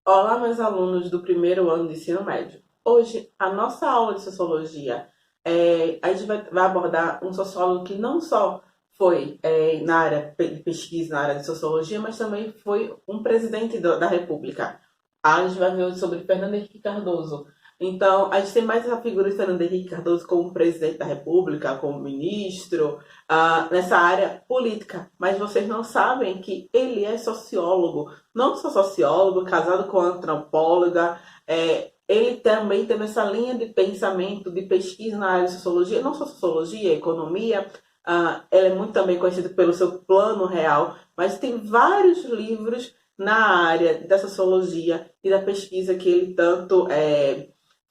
Olá, meus alunos do primeiro ano de ensino médio. Hoje, a nossa aula de sociologia, a gente vai abordar um sociólogo que não só foi na área de pesquisa, na área de sociologia, mas também foi um presidente da República. A gente vai ver hoje sobre Fernando Henrique Cardoso. Então, a gente tem mais essa figura de Fernando Henrique Cardoso como presidente da República, como ministro, nessa área política. Mas vocês não sabem que ele é sociólogo, não só sociólogo, casado com antropóloga, ele também tem essa linha de pensamento, de pesquisa na área de sociologia, não só sociologia, economia, ela é muito também conhecida pelo seu plano real, mas tem vários livros na área da sociologia e da pesquisa que ele tanto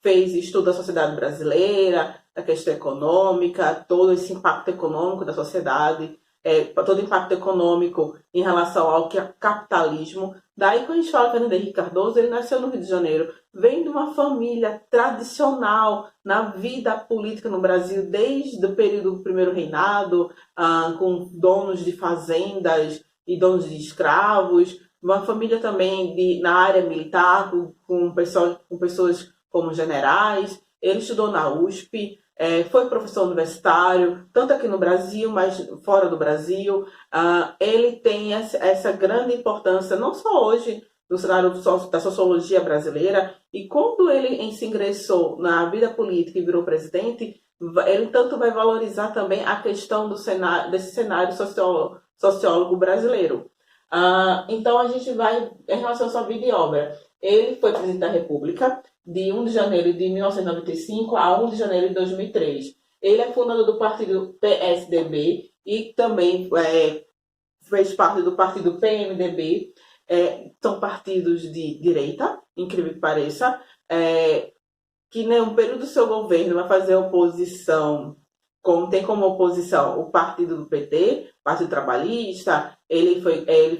fez estudo da sociedade brasileira, da questão econômica, todo esse impacto econômico da sociedade, todo o impacto econômico em relação ao que é capitalismo. Daí, quando a gente fala de Fernando Henrique Cardoso, ele nasceu no Rio de Janeiro, vem de uma família tradicional na vida política no Brasil, desde o período do primeiro reinado, com donos de fazendas e donos de escravos, uma família também na área militar, com pessoas como generais. Ele estudou na USP, foi professor universitário, tanto aqui no Brasil, mas fora do Brasil. Ele tem essa grande importância, não só hoje, no cenário da sociologia brasileira, e quando ele se ingressou na vida política e virou presidente, ele tanto vai valorizar também a questão desse cenário sociólogo brasileiro. Então, a gente vai, em relação à sua vida e obra, ele foi presidente da República de 1 de janeiro de 1995 a 1 de janeiro de 2003. Ele é fundador do partido PSDB e também fez parte do partido PMDB. São partidos de direita, incrível que pareça, que no período do seu governo vai fazer oposição, tem como oposição o partido do PT, Partido Trabalhista. Ele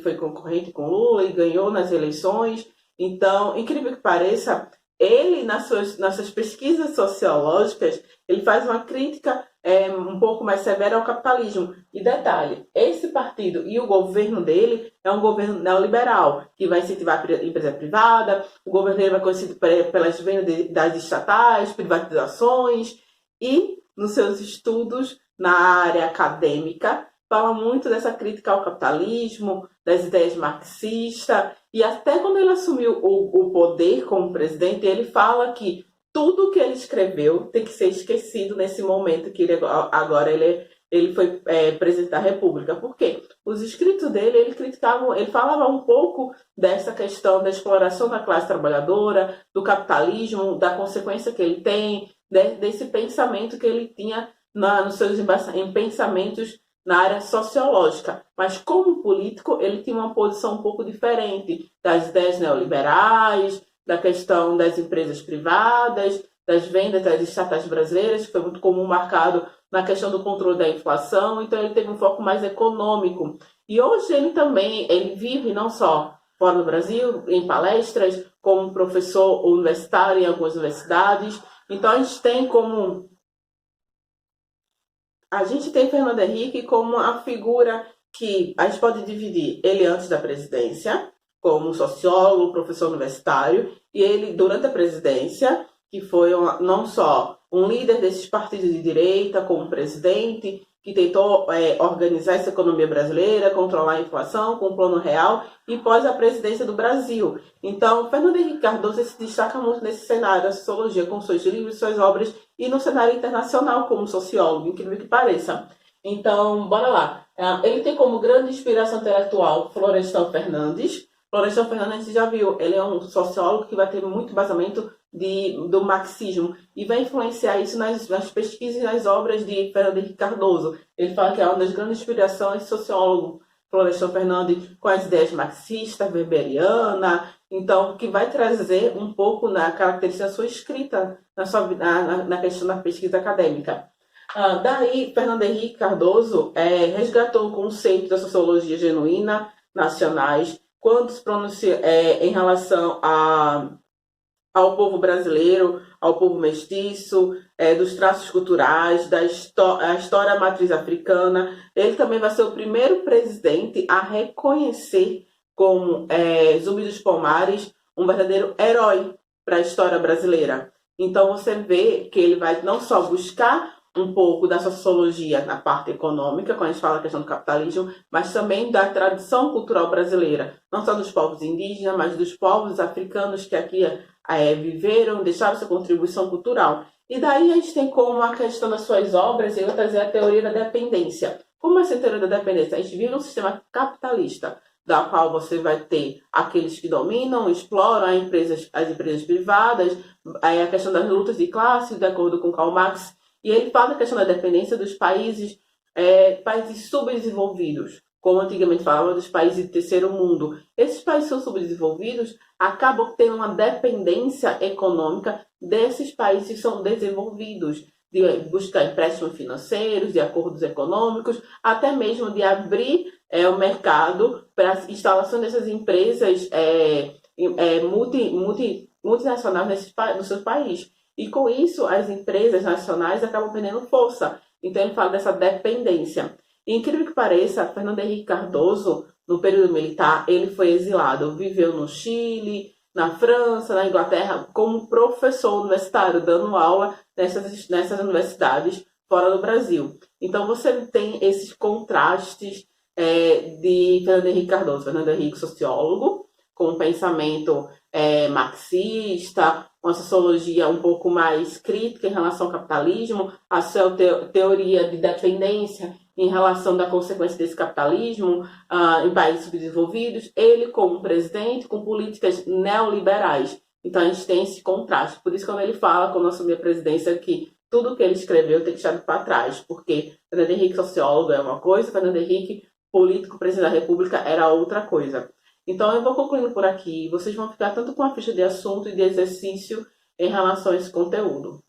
foi concorrente com Lula e ganhou nas eleições. Então, incrível que pareça, ele, nas suas pesquisas sociológicas, ele faz uma crítica um pouco mais severa ao capitalismo. E detalhe, esse partido e o governo dele é um governo neoliberal, que vai incentivar a empresa privada. O governo dele vai conhecido pelas vendas das estatais, privatizações, e nos seus estudos na área acadêmica, fala muito dessa crítica ao capitalismo, das ideias marxistas, e até quando ele assumiu o poder como presidente, ele fala que tudo que ele escreveu tem que ser esquecido nesse momento que ele foi presidente da República. Por quê? Os escritos dele, ele falava um pouco dessa questão da exploração da classe trabalhadora, do capitalismo, da consequência que ele tem, desse pensamento que ele tinha nos seus pensamentos na área sociológica, mas como político ele tinha uma posição um pouco diferente das ideias neoliberais, da questão das empresas privadas, das vendas das estatais brasileiras, que foi muito comum, marcado na questão do controle da inflação. Então ele teve um foco mais econômico. E hoje ele vive não só fora do Brasil, em palestras, como professor universitário em algumas universidades. Então a gente tem Fernando Henrique como a figura que a gente pode dividir ele antes da presidência, como sociólogo, professor universitário, e ele durante a presidência, que foi não só um líder desses partidos de direita, como presidente, que tentou organizar essa economia brasileira, controlar a inflação com um plano real, e pós a presidência do Brasil. Então, Fernando Henrique Cardoso se destaca muito nesse cenário da sociologia, com seus livros, suas obras, e no cenário internacional como sociólogo, incrível que pareça. Então, bora lá. Ele tem como grande inspiração intelectual Florestan Fernandes. Florestan Fernandes, você já viu, ele é um sociólogo que vai ter muito basamento do marxismo e vai influenciar isso nas pesquisas e nas obras de Fernando Henrique Cardoso. Ele fala que é uma das grandes inspirações sociólogo Florestan Fernandes, com as ideias marxistas, weberiana, então que vai trazer um pouco na característica da sua escrita, na questão da pesquisa acadêmica. Daí, Fernando Henrique Cardoso resgatou o conceito da sociologia genuína nacionais quando se pronuncia em relação ao povo brasileiro, ao povo mestiço, dos traços culturais, a história matriz africana. Ele também vai ser o primeiro presidente a reconhecer como Zumbi dos Palmares um verdadeiro herói para a história brasileira. Então você vê que ele vai não só buscar um pouco da sociologia na parte econômica, quando a gente fala a questão do capitalismo, mas também da tradição cultural brasileira, não só dos povos indígenas, mas dos povos africanos que aqui viveram, deixaram sua contribuição cultural. E daí a gente tem como a questão das suas obras, e eu trazer a teoria da dependência. Como essa teoria da dependência? A gente vive num sistema capitalista, da qual você vai ter aqueles que dominam, exploram as empresas privadas, a questão das lutas de classe, de acordo com Karl Marx, e ele fala da questão da dependência dos países subdesenvolvidos, como antigamente falava dos países de terceiro mundo. Esses países são subdesenvolvidos, acabam tendo uma dependência econômica desses países que são desenvolvidos, de buscar empréstimos financeiros, de acordos econômicos, até mesmo de abrir o mercado para a instalação dessas empresas multinacionais no seu país. E com isso, as empresas nacionais acabam perdendo força. Então, ele fala dessa dependência. E, incrível que pareça, Fernando Henrique Cardoso, no período militar, ele foi exilado. Viveu no Chile, na França, na Inglaterra, como professor universitário, dando aula nessas universidades fora do Brasil. Então, você tem esses contrastes de Fernando Henrique Cardoso. Fernando Henrique, sociólogo, com um pensamento marxista, uma sociologia um pouco mais crítica em relação ao capitalismo, a sua teoria de dependência em relação da consequência desse capitalismo em países subdesenvolvidos, ele como presidente com políticas neoliberais. Então a gente tem esse contraste. Por isso, quando ele fala, quando assumir a presidência, que tudo que ele escreveu tem que estar para trás, porque Fernando Henrique, sociólogo, é uma coisa, Fernando Henrique, político, presidente da República, era outra coisa. Então, eu vou concluindo por aqui. Vocês vão ficar tanto com a ficha de assunto e de exercício em relação a esse conteúdo.